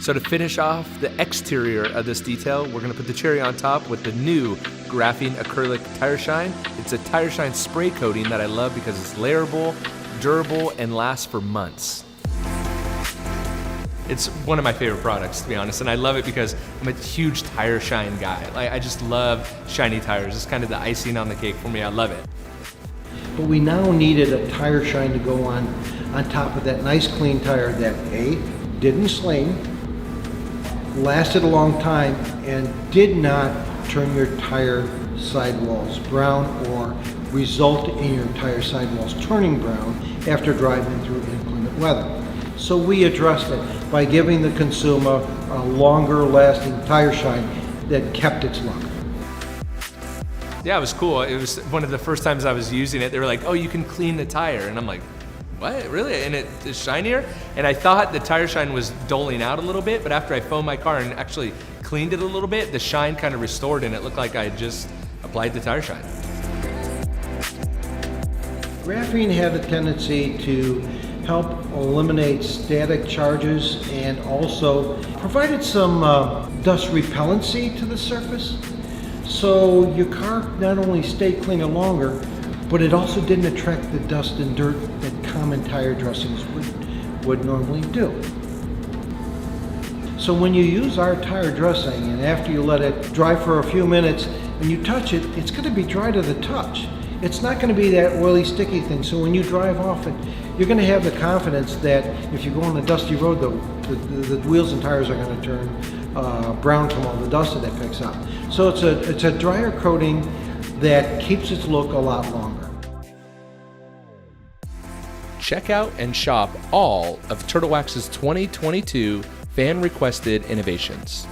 So to finish off the exterior of this detail, we're gonna put the cherry on top with the new Graphene Acrylic Tire Shine. It's a tire shine spray coating that I love because it's layerable, durable, and lasts for months. It's one of my favorite products, to be honest, and I love it because I'm a huge tire shine guy. I just love shiny tires. It's kind of the icing on the cake for me. I love it. But we now needed a tire shine to go on top of that nice clean tire that A, didn't sling, lasted a long time, and did not turn your tire sidewalls brown or result in your tire sidewalls turning brown after driving through inclement weather. So we addressed it by giving the consumer a longer lasting tire shine that kept its look. Yeah, it was cool. It was one of the first times I was using it. They were like, oh, you can clean the tire. And I'm like, what, really? And it is shinier? And I thought the tire shine was doling out a little bit, but after I foamed my car and actually cleaned it a little bit, the shine kind of restored and it looked like I had just applied the tire shine. Graphene had a tendency to help eliminate static charges and also provided some dust repellency to the surface. So your car not only stayed cleaner longer, but it also didn't attract the dust and dirt that common tire dressings would normally do. So when you use our tire dressing and after you let it dry for a few minutes and you touch it, it's going to be dry to the touch. It's not going to be that oily, sticky thing. So when you drive off it, you're going to have the confidence that if you go on a dusty road, the wheels and tires are going to turn brown from all the dust that it picks up. So it's a drier coating that keeps its look a lot longer. Check out and shop all of Turtle Wax's 2022 fan-requested innovations.